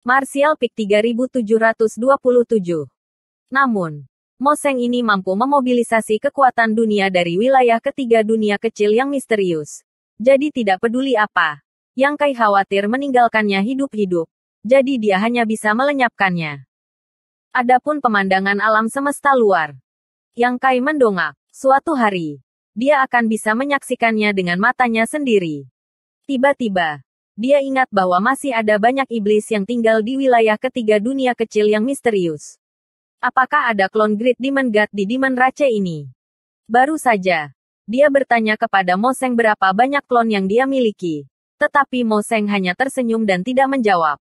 Martial Peak 3727. Namun, Moseng ini mampu memobilisasi kekuatan dunia dari wilayah ketiga dunia kecil yang misterius. Jadi tidak peduli apa. Yang Kai khawatir meninggalkannya hidup-hidup. Jadi dia hanya bisa melenyapkannya. Adapun pemandangan alam semesta luar. Yang Kai mendongak. Suatu hari, dia akan bisa menyaksikannya dengan matanya sendiri. Tiba-tiba, dia ingat bahwa masih ada banyak iblis yang tinggal di wilayah ketiga dunia kecil yang misterius. Apakah ada klon Great Demon God di Demon Rache ini? Baru saja, dia bertanya kepada Moseng berapa banyak klon yang dia miliki. Tetapi Moseng hanya tersenyum dan tidak menjawab.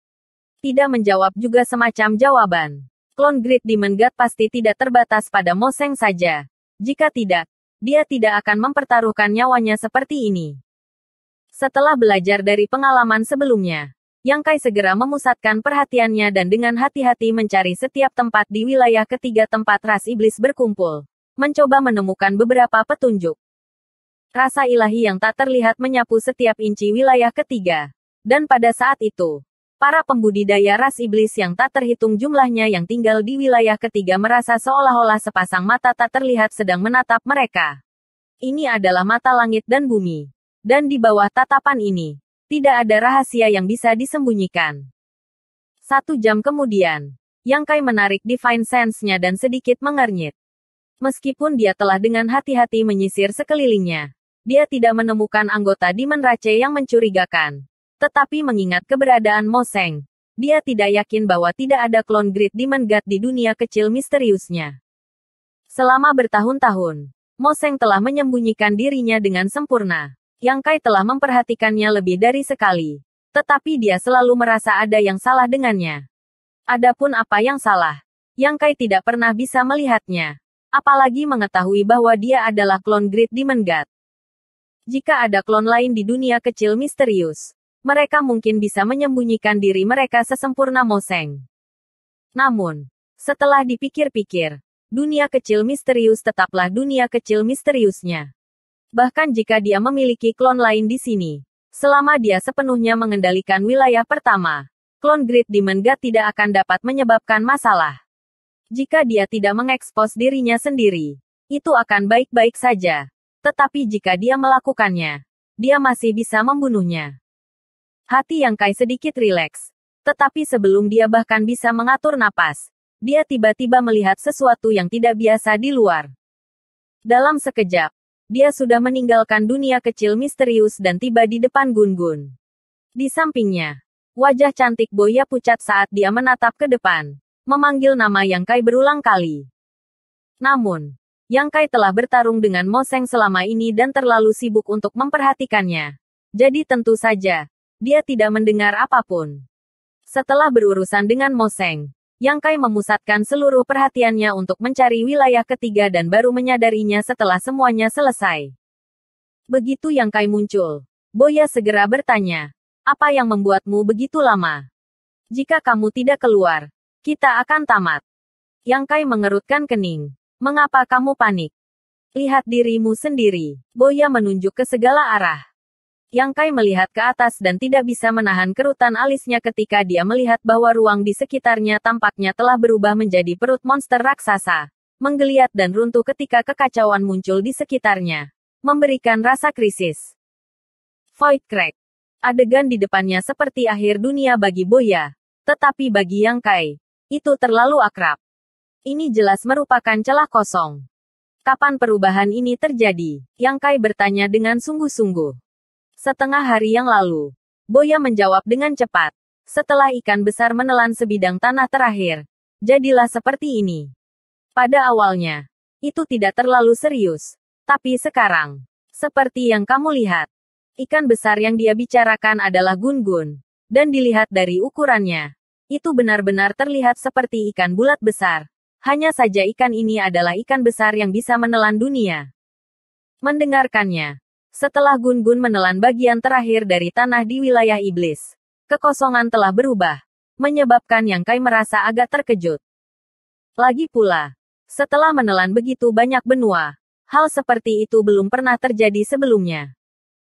Tidak menjawab juga semacam jawaban. Klon Great Demon God pasti tidak terbatas pada Moseng saja. Jika tidak, dia tidak akan mempertaruhkan nyawanya seperti ini. Setelah belajar dari pengalaman sebelumnya, Yang Kai segera memusatkan perhatiannya dan dengan hati-hati mencari setiap tempat di wilayah ketiga tempat ras iblis berkumpul. Mencoba menemukan beberapa petunjuk. Rasa ilahi yang tak terlihat menyapu setiap inci wilayah ketiga. Dan pada saat itu, para pembudidaya ras iblis yang tak terhitung jumlahnya yang tinggal di wilayah ketiga merasa seolah-olah sepasang mata tak terlihat sedang menatap mereka. Ini adalah mata langit dan bumi. Dan di bawah tatapan ini, tidak ada rahasia yang bisa disembunyikan. 1 jam kemudian, Yang Kai menarik Divine Sense-nya dan sedikit mengernyit. Meskipun dia telah dengan hati-hati menyisir sekelilingnya, dia tidak menemukan anggota Demon Rache yang mencurigakan. Tetapi mengingat keberadaan Moseng, dia tidak yakin bahwa tidak ada klon Great Demon God di dunia kecil misteriusnya. Selama bertahun-tahun, Moseng telah menyembunyikan dirinya dengan sempurna. Yang Kai telah memperhatikannya lebih dari sekali. Tetapi dia selalu merasa ada yang salah dengannya. Adapun apa yang salah, Yang Kai tidak pernah bisa melihatnya. Apalagi mengetahui bahwa dia adalah klon Great Demon God. Jika ada klon lain di dunia kecil misterius, mereka mungkin bisa menyembunyikan diri mereka sesempurna Moseng. Namun, setelah dipikir-pikir, dunia kecil misterius tetaplah dunia kecil misteriusnya. Bahkan jika dia memiliki klon lain di sini, selama dia sepenuhnya mengendalikan wilayah pertama, klon Great Demon God tidak akan dapat menyebabkan masalah. Jika dia tidak mengekspos dirinya sendiri, itu akan baik-baik saja. Tetapi jika dia melakukannya, dia masih bisa membunuhnya. Hati Yang Kai sedikit rileks. Tetapi sebelum dia bahkan bisa mengatur napas, dia tiba-tiba melihat sesuatu yang tidak biasa di luar. Dalam sekejap, dia sudah meninggalkan dunia kecil misterius dan tiba di depan Gun-Gun. Di sampingnya, wajah cantik Boya pucat saat dia menatap ke depan, memanggil nama Yang Kai berulang kali. Namun, Yang Kai telah bertarung dengan Moseng selama ini dan terlalu sibuk untuk memperhatikannya. Jadi tentu saja, dia tidak mendengar apapun. Setelah berurusan dengan Moseng, Yang Kai memusatkan seluruh perhatiannya untuk mencari wilayah ketiga dan baru menyadarinya setelah semuanya selesai. Begitu Yang Kai muncul, Boya segera bertanya, "Apa yang membuatmu begitu lama? Jika kamu tidak keluar, kita akan tamat." Yang Kai mengerutkan kening. "Mengapa kamu panik? Lihat dirimu sendiri." Boya menunjuk ke segala arah. Yang Kai melihat ke atas dan tidak bisa menahan kerutan alisnya ketika dia melihat bahwa ruang di sekitarnya tampaknya telah berubah menjadi perut monster raksasa. Menggeliat dan runtuh ketika kekacauan muncul di sekitarnya. Memberikan rasa krisis. Void Crack. Adegan di depannya seperti akhir dunia bagi Boya. Tetapi bagi Yang Kai, itu terlalu akrab. Ini jelas merupakan celah kosong. Kapan perubahan ini terjadi? Yang Kai bertanya dengan sungguh-sungguh. Setengah hari yang lalu, Boya menjawab dengan cepat. Setelah ikan besar menelan sebidang tanah terakhir, jadilah seperti ini. Pada awalnya, itu tidak terlalu serius. Tapi sekarang, seperti yang kamu lihat, ikan besar yang dia bicarakan adalah Gun-Gun. Dan dilihat dari ukurannya, itu benar-benar terlihat seperti ikan bulat besar. Hanya saja ikan ini adalah ikan besar yang bisa menelan dunia. Mendengarkannya, setelah Gun-Gun menelan bagian terakhir dari tanah di wilayah iblis, kekosongan telah berubah, menyebabkan Yang Kai merasa agak terkejut. Lagi pula, setelah menelan begitu banyak benua, hal seperti itu belum pernah terjadi sebelumnya.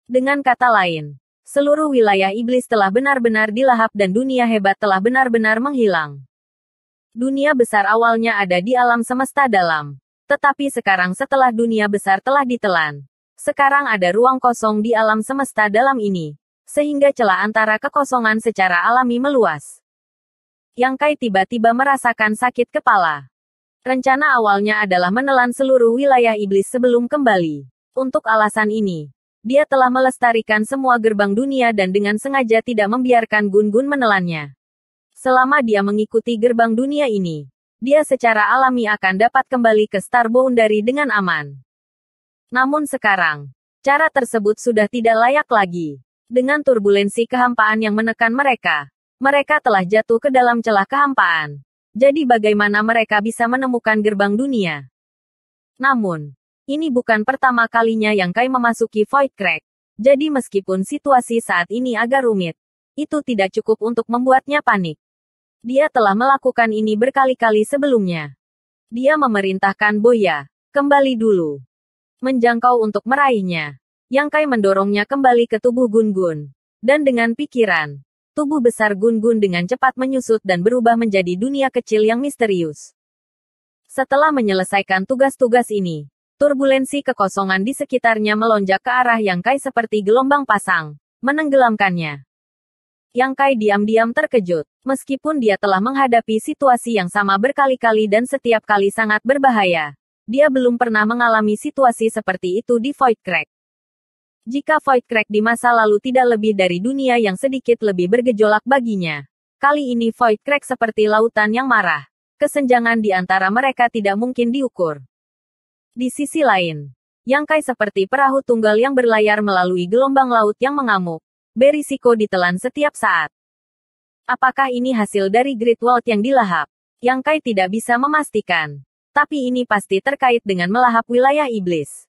Dengan kata lain, Seluruh wilayah iblis telah benar-benar dilahap dan dunia hebat telah benar-benar menghilang. Dunia besar awalnya ada di alam semesta dalam. Tetapi sekarang setelah dunia besar telah ditelan, sekarang ada ruang kosong di alam semesta dalam ini. Sehingga celah antara kekosongan secara alami meluas. Yang Kai tiba-tiba merasakan sakit kepala. Rencana awalnya adalah menelan seluruh wilayah iblis sebelum kembali. Untuk alasan ini, dia telah melestarikan semua gerbang dunia dan dengan sengaja tidak membiarkan Gun-Gun menelannya. Selama dia mengikuti gerbang dunia ini, dia secara alami akan dapat kembali ke Star Boundary dengan aman. Namun sekarang, cara tersebut sudah tidak layak lagi. Dengan turbulensi kehampaan yang menekan mereka, mereka telah jatuh ke dalam celah kehampaan. Jadi bagaimana mereka bisa menemukan gerbang dunia? Namun, ini bukan pertama kalinya Yang Kai memasuki Void Crack. Jadi meskipun situasi saat ini agak rumit, itu tidak cukup untuk membuatnya panik. Dia telah melakukan ini berkali-kali sebelumnya. Dia memerintahkan Boya, kembali dulu. Menjangkau untuk meraihnya. Yang Kai mendorongnya kembali ke tubuh Gun-Gun. Dan dengan pikiran, tubuh besar Gun-Gun dengan cepat menyusut dan berubah menjadi dunia kecil yang misterius. Setelah menyelesaikan tugas-tugas ini, turbulensi kekosongan di sekitarnya melonjak ke arah Yang Kai seperti gelombang pasang, menenggelamkannya. Yang Kai diam-diam terkejut, meskipun dia telah menghadapi situasi yang sama berkali-kali dan setiap kali sangat berbahaya. Dia belum pernah mengalami situasi seperti itu di Void Crack. Jika Void Crack di masa lalu tidak lebih dari dunia yang sedikit lebih bergejolak baginya, kali ini Void Crack seperti lautan yang marah. Kesenjangan di antara mereka tidak mungkin diukur. Di sisi lain, Yang Kai seperti perahu tunggal yang berlayar melalui gelombang laut yang mengamuk, berisiko ditelan setiap saat. Apakah ini hasil dari Great World yang dilahap? Yang Kai tidak bisa memastikan. Tapi ini pasti terkait dengan melahap wilayah iblis.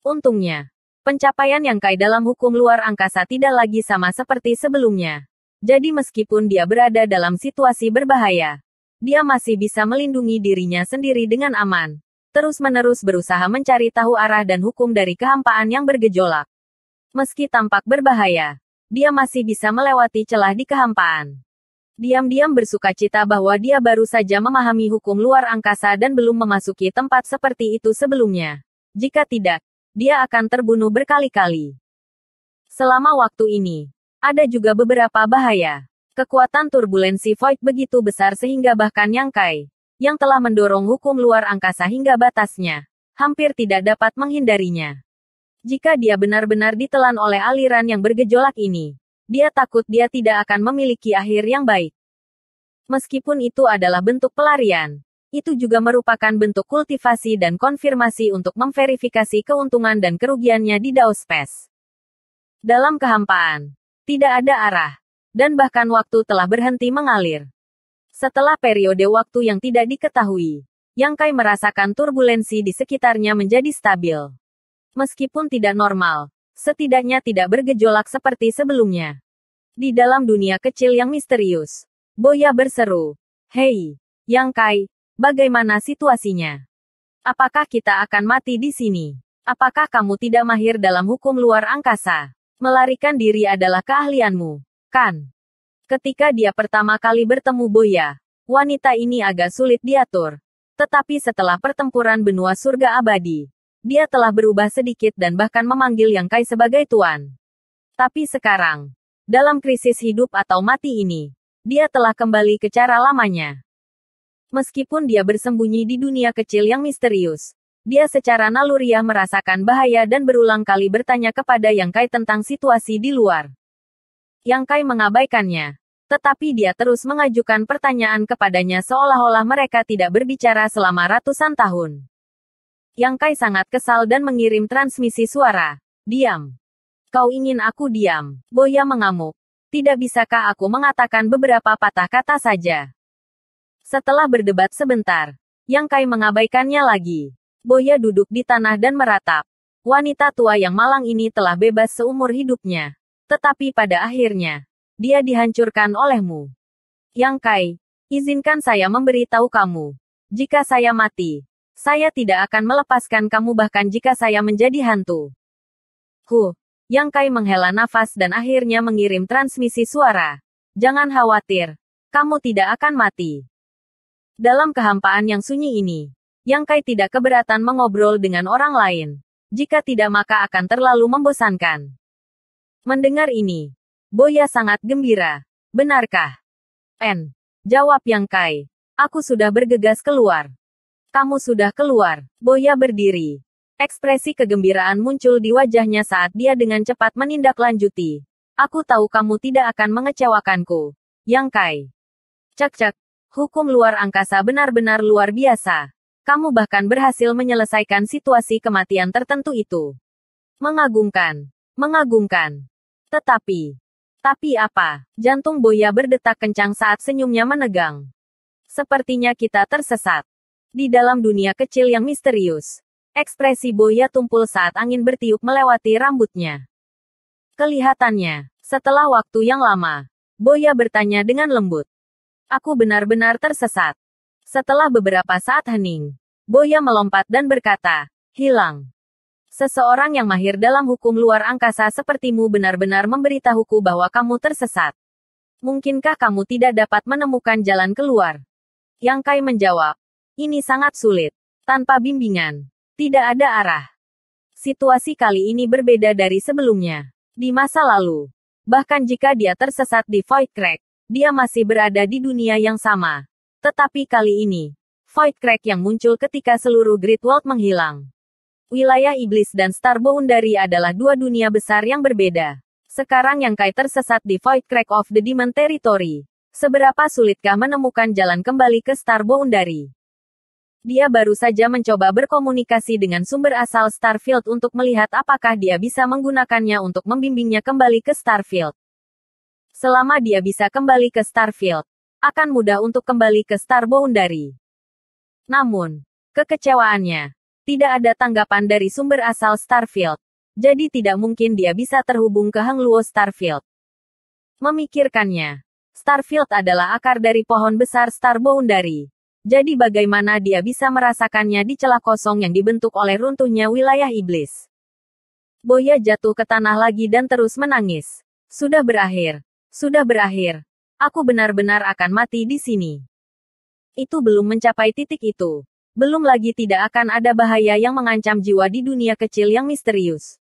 Untungnya, pencapaian Yang Kai dalam hukum luar angkasa tidak lagi sama seperti sebelumnya. Jadi meskipun dia berada dalam situasi berbahaya, dia masih bisa melindungi dirinya sendiri dengan aman. Terus-menerus berusaha mencari tahu arah dan hukum dari kehampaan yang bergejolak. Meski tampak berbahaya, dia masih bisa melewati celah di kehampaan. Diam-diam bersukacita bahwa dia baru saja memahami hukum luar angkasa dan belum memasuki tempat seperti itu sebelumnya. Jika tidak, dia akan terbunuh berkali-kali. Selama waktu ini, ada juga beberapa bahaya. Kekuatan turbulensi Void begitu besar sehingga bahkan Yang Kai, yang telah mendorong hukum luar angkasa hingga batasnya, hampir tidak dapat menghindarinya. Jika dia benar-benar ditelan oleh aliran yang bergejolak ini, dia takut dia tidak akan memiliki akhir yang baik. Meskipun itu adalah bentuk pelarian, itu juga merupakan bentuk kultivasi dan konfirmasi untuk memverifikasi keuntungan dan kerugiannya di Dao Space. Dalam kehampaan, tidak ada arah, dan bahkan waktu telah berhenti mengalir. Setelah periode waktu yang tidak diketahui, Yang Kai merasakan turbulensi di sekitarnya menjadi stabil. Meskipun tidak normal, setidaknya tidak bergejolak seperti sebelumnya. Di dalam dunia kecil yang misterius, Boya berseru, "Hei, Yang Kai, bagaimana situasinya? Apakah kita akan mati di sini? Apakah kamu tidak mahir dalam hukum luar angkasa? Melarikan diri adalah keahlianmu, kan?" Ketika dia pertama kali bertemu Boya, wanita ini agak sulit diatur. Tetapi setelah pertempuran benua surga abadi, dia telah berubah sedikit dan bahkan memanggil Yang Kai sebagai tuan. Tapi sekarang, dalam krisis hidup atau mati ini, dia telah kembali ke cara lamanya. Meskipun dia bersembunyi di dunia kecil yang misterius, dia secara naluriah merasakan bahaya dan berulang kali bertanya kepada Yang Kai tentang situasi di luar. Yang Kai mengabaikannya, tetapi dia terus mengajukan pertanyaan kepadanya seolah-olah mereka tidak berbicara selama ratusan tahun. Yang Kai sangat kesal dan mengirim transmisi suara. "Diam. Kau ingin aku diam?" Boya mengamuk. "Tidak bisakah aku mengatakan beberapa patah kata saja?" Setelah berdebat sebentar, Yang Kai mengabaikannya lagi. Boya duduk di tanah dan meratap. Wanita tua yang malang ini telah bebas seumur hidupnya. Tetapi pada akhirnya, dia dihancurkan olehmu. Yang Kai, izinkan saya memberitahu kamu. Jika saya mati, saya tidak akan melepaskan kamu bahkan jika saya menjadi hantu. Yang Kai menghela nafas dan akhirnya mengirim transmisi suara. Jangan khawatir. Kamu tidak akan mati. Dalam kehampaan yang sunyi ini, Yang Kai tidak keberatan mengobrol dengan orang lain. Jika tidak maka akan terlalu membosankan. Mendengar ini, Boya sangat gembira. Benarkah? Jawab Yang Kai. Aku sudah bergegas keluar. Kamu sudah keluar. Boya berdiri. Ekspresi kegembiraan muncul di wajahnya saat dia dengan cepat menindaklanjuti. Aku tahu kamu tidak akan mengecewakanku. Yang Kai. Cek-cek. Hukum luar angkasa benar-benar luar biasa. Kamu bahkan berhasil menyelesaikan situasi kematian tertentu itu. Mengagumkan. Mengagumkan. Tapi apa? Jantung Boya berdetak kencang saat senyumnya menegang. Sepertinya kita tersesat. Di dalam dunia kecil yang misterius. Ekspresi Boya tumpul saat angin bertiup melewati rambutnya. Kelihatannya, setelah waktu yang lama, Boya bertanya dengan lembut. Aku benar-benar tersesat. Setelah beberapa saat hening, Boya melompat dan berkata, hilang. Seseorang yang mahir dalam hukum luar angkasa sepertimu benar-benar memberitahuku bahwa kamu tersesat. Mungkinkah kamu tidak dapat menemukan jalan keluar? Yang Kai menjawab, ini sangat sulit. Tanpa bimbingan, tidak ada arah. Situasi kali ini berbeda dari sebelumnya. Di masa lalu, bahkan jika dia tersesat di Void Crack, dia masih berada di dunia yang sama. Tetapi kali ini, Void Crack yang muncul ketika seluruh Great World menghilang. Wilayah Iblis dan Star Boundary adalah dua dunia besar yang berbeda. Sekarang Yang Kai tersesat di Void Crack of the Demon Territory. Seberapa sulitkah menemukan jalan kembali ke Star Boundary? Dia baru saja mencoba berkomunikasi dengan sumber asal Starfield untuk melihat apakah dia bisa menggunakannya untuk membimbingnya kembali ke Starfield. Selama dia bisa kembali ke Starfield, akan mudah untuk kembali ke Star Boundary. Namun, kekecewaannya, tidak ada tanggapan dari sumber asal Starfield. Jadi tidak mungkin dia bisa terhubung ke Hangluo Starfield. Memikirkannya, Starfield adalah akar dari pohon besar Star Boundary. Jadi bagaimana dia bisa merasakannya di celah kosong yang dibentuk oleh runtuhnya wilayah iblis? Boya jatuh ke tanah lagi dan terus menangis. Sudah berakhir. Sudah berakhir. Aku benar-benar akan mati di sini. Itu belum mencapai titik itu. Belum lagi tidak akan ada bahaya yang mengancam jiwa di dunia kecil yang misterius.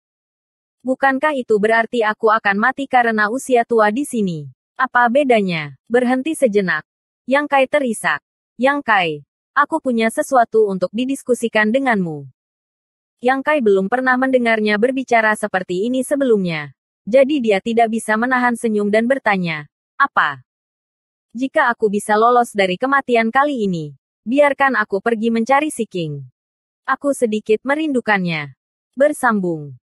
Bukankah itu berarti aku akan mati karena usia tua di sini? Apa bedanya? Berhenti sejenak. Yang Kai terisak. Yang Kai, aku punya sesuatu untuk didiskusikan denganmu. Yang Kai belum pernah mendengarnya berbicara seperti ini sebelumnya. Jadi dia tidak bisa menahan senyum dan bertanya, apa? Jika aku bisa lolos dari kematian kali ini, biarkan aku pergi mencari si King. Aku sedikit merindukannya. Bersambung.